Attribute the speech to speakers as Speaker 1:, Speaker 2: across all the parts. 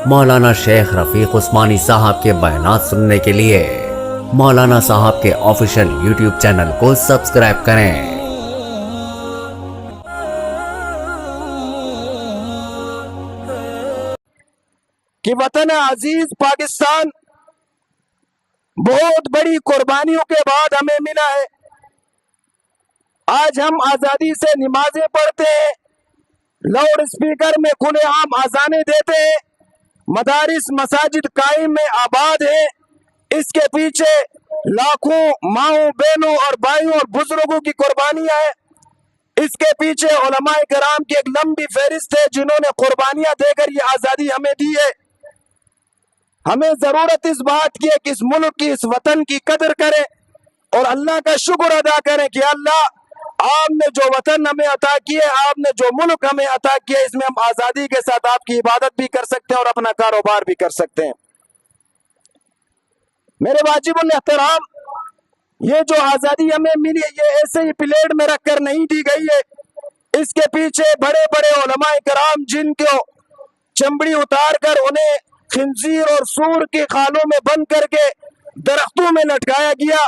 Speaker 1: مولانا شیخ رفیق عثمانی صاحب کے بیانات سننے کے لیے مولانا صاحب کے آفیشیل یوٹیوب چینل کو سبسکرائب کریں۔
Speaker 2: کہ وطن عزیز پاکستان بہت بڑی قربانیوں کے بعد ہمیں ملا ہے۔ آج ہم آزادی سے نمازیں پڑھتے ہیں، لاؤڈ اسپیکر میں کھلے عام اذانیں دیتے ہیں، مدارس مساجد قائم میں آباد ہیں۔ اس کے پیچھے لاکھوں ماؤں بہنوں اور بھائیوں اور بزرگوں کی قربانیاں ہیں۔ اس کے پیچھے علماء کرام کی ایک لمبی فہرست ہے جنہوں نے قربانیاں دے کر یہ آزادی ہمیں دی ہے۔ ہمیں ضرورت اس بات کی ہے کہ اس ملک کی، اس وطن کی قدر کریں اور اللہ کا شکر ادا کریں کہ اللہ آپ نے جو وطن ہمیں عطا کیا ہے، آپ نے جو ملک ہمیں عطا کیا ہے، اس میں ہم آزادی کے ساتھ آپ کی عبادت بھی کر سکتے ہیں اور اپنا کاروبار بھی کر سکتے ہیں۔ میرے واجب الاحترام، یہ جو آزادی ہمیں ملی ہے یہ ایسے ہی پلیٹ میں رکھ کر نہیں دی گئی ہے۔ اس کے پیچھے بڑے بڑے علماء کرام جن کو چمڑی اتار کر انہیں خنزیر اور سور کی خالوں میں بند کر کے درختوں میں لٹکایا گیا،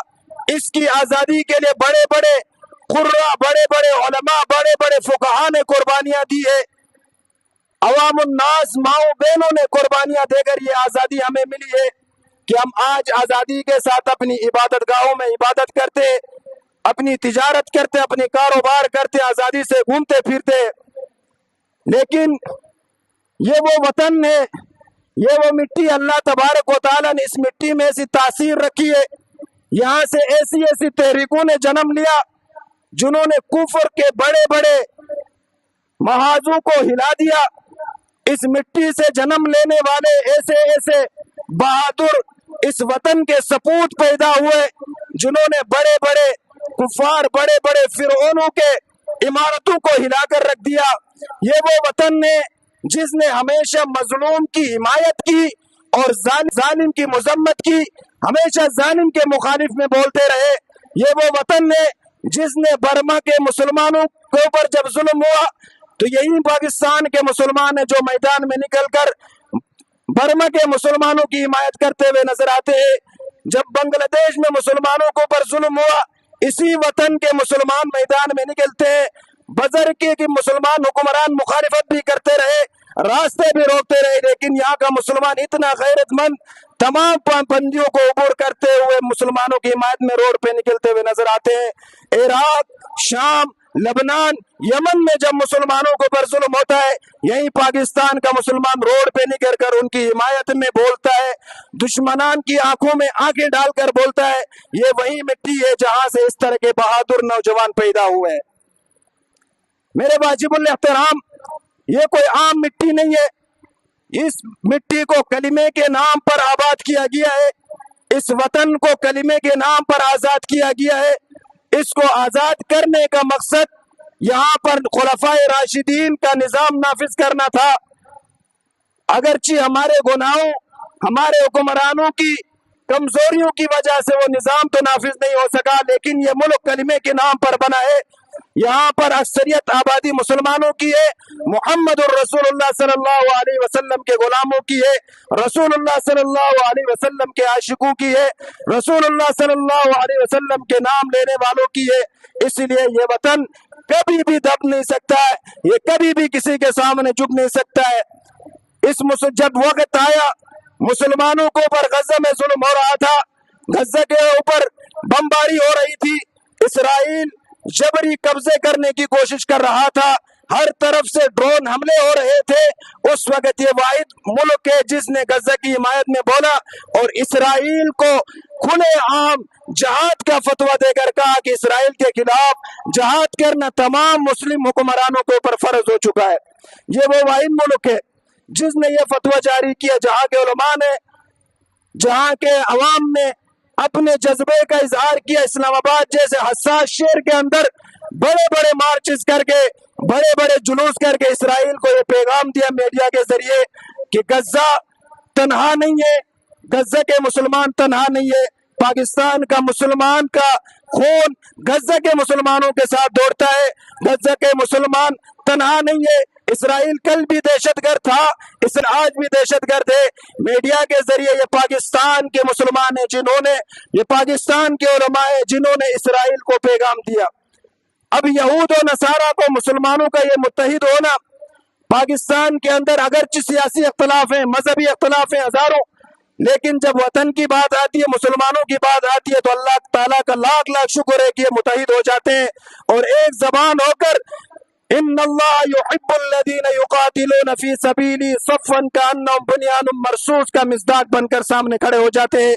Speaker 2: اس کی آزادی کے لیے بڑے بڑے قرہ، بڑے بڑے علماء، بڑے بڑے فقہاء نے قربانیاں دی ہے۔ عوام الناس ماؤں بہنوں نے قربانیاں دے کر یہ آزادی ہمیں ملی ہے کہ ہم آج آزادی کے ساتھ اپنی عبادت گاہوں میں عبادت کرتے، اپنی تجارت کرتے، اپنی کاروبار کرتے، آزادی سے گھومتے پھرتے۔ لیکن یہ وہ وطن ہے، یہ وہ مٹی، اللہ تبارک و تعالیٰ نے اس مٹی میں ایسی تاثیر رکھی ہے، یہاں سے ایسی ایسی تحریکوں نے جنم لیا جنہوں نے کفر کے بڑے بڑے محاذوں کو ہلا دیا۔ اس مٹی سے جنم لینے والے ایسے ایسے بہادر اس وطن کے سپوت پیدا ہوئے جنہوں نے بڑے بڑے کفار، بڑے بڑے فرعونوں کے عمارتوں کو ہلا کر رکھ دیا۔ یہ وہ وطن ہے جس نے ہمیشہ مظلوم کی حمایت کی اور ظالم کی مذمت کی، ہمیشہ ظالم کے مخالف میں بولتے رہے۔ یہ وہ وطن ہے جس نے برما کے مسلمانوں کے اوپر جب ظلم ہوا تو یہی پاکستان کے مسلمان ہیں جو میدان میں نکل کر برما کے مسلمانوں کی حمایت کرتے ہوئے نظر آتے ہیں۔ جب بنگلہ دیش میں مسلمانوں کے اوپر ظلم ہوا، اسی وطن کے مسلمان میدان میں نکلتے ہیں۔ بظاہر کہ مسلمان حکمران مخالفت بھی کرتے رہے، راستے بھی روکتے رہے، لیکن یہاں کا مسلمان اتنا غیرت مند تمام پابندیوں کو عبور کرتے ہوئے مسلمانوں کی حمایت میں روڈ پہ نکلتے ہوئے نظر آتے ہیں۔ عراق، شام، لبنان، یمن میں جب مسلمانوں کو پر ظلم ہوتا ہے، یہی پاکستان کا مسلمان روڈ پہ نکل کر ان کی حمایت میں بولتا ہے، دشمنان کی آنکھوں میں آنکھیں ڈال کر بولتا ہے۔ یہ وہی مٹی ہے جہاں سے اس طرح کے بہادر نوجوان پیدا ہوئے ہیں۔ میرے واجب الاحترام، یہ کوئی عام مٹی نہیں ہے، اس مٹی کو کلمے کے نام پر آباد کیا گیا ہے، اس وطن کو کلمے کے نام پر آزاد کیا گیا ہے۔ اس کو آزاد کرنے کا مقصد یہاں پر خلفائے راشدین کا نظام نافذ کرنا تھا۔ اگرچہ ہمارے گناہوں، ہمارے حکمرانوں کی کمزوریوں کی وجہ سے وہ نظام تو نافذ نہیں ہو سکا، لیکن یہ ملک کلمے کے نام پر بنا ہے۔ یہاں پر اکثریت آبادی مسلمانوں کی ہے، محمد الرسول اللہ صلی اللہ علیہ وسلم کے غلاموں کی ہے، رسول اللہ صلی اللہ علیہ وسلم کے عاشقوں کی ہے، رسول اللہ صلی اللہ علیہ وسلم کے نام لینے والوں کی ہے۔ اس لیے یہ وطن کبھی بھی دب نہیں سکتا ہے، یہ کبھی بھی کسی کے سامنے جھک نہیں سکتا ہے۔ جب وقت آیا مسلمانوں کو اوپر غزہ میں ظلم ہو رہا تھا، غزہ کے اوپر بمباری ہو رہی تھی، اسرائیل جبری قبضے کرنے کی کوشش کر رہا تھا، ہر طرف سے ڈرون حملے ہو رہے تھے، اس وقت یہ واحد ملک ہے جس نے غزہ کی حمایت میں بولا اور اسرائیل کو کھلے عام جہاد کا فتویٰ دے کر کہا کہ اسرائیل کے خلاف جہاد کرنا تمام مسلم حکمرانوں کے اوپر فرض ہو چکا ہے۔ یہ وہ واحد ملک ہے جس نے یہ فتویٰ جاری کیا، جہاں کے علماء نے، جہاں کے عوام نے اپنے جذبے کا اظہار کیا۔ اسلام آباد جیسے حساس شہر کے اندر بڑے بڑے مارچز کر کے، بڑے بڑے جلوس کر کے اسرائیل کو یہ پیغام دیا میڈیا کے ذریعے کہ غزہ تنہا نہیں ہے، غزہ کے مسلمان تنہا نہیں ہے، پاکستان کا مسلمان کا خون غزہ کے مسلمانوں کے ساتھ دوڑتا ہے، غزہ کے مسلمان تنہا نہیں ہے، اسرائیل کل بھی دہشت گرد تھا، آج بھی دہشت گرد ہے۔ میڈیا کے ذریعے یہ پاکستان کے مسلمان ہیں جنہوں نے، یہ پاکستان کے علماء ہیں جنہوں نے اسرائیل کو پیغام دیا۔ اب یہود و نصارہ کو مسلمانوں کا یہ متحد ہونا، پاکستان کے اندر اگرچہ سیاسی اختلاف ہیں، مذہبی اختلاف ہیں ہزاروں، لیکن جب وطن کی بات آتی ہے، مسلمانوں کی بات آتی ہے، تو اللہ تعالیٰ کا لاکھ لاکھ شکر ہے کہ یہ متحد ہو جاتے ہیں اور ایک زبان ہو کر ان اللہ یحب الذین یقاتلون فی سبیلہ صفا کانہم بنیان مرصوص کا مصداق بن کر سامنے کھڑے ہو جاتے ہیں۔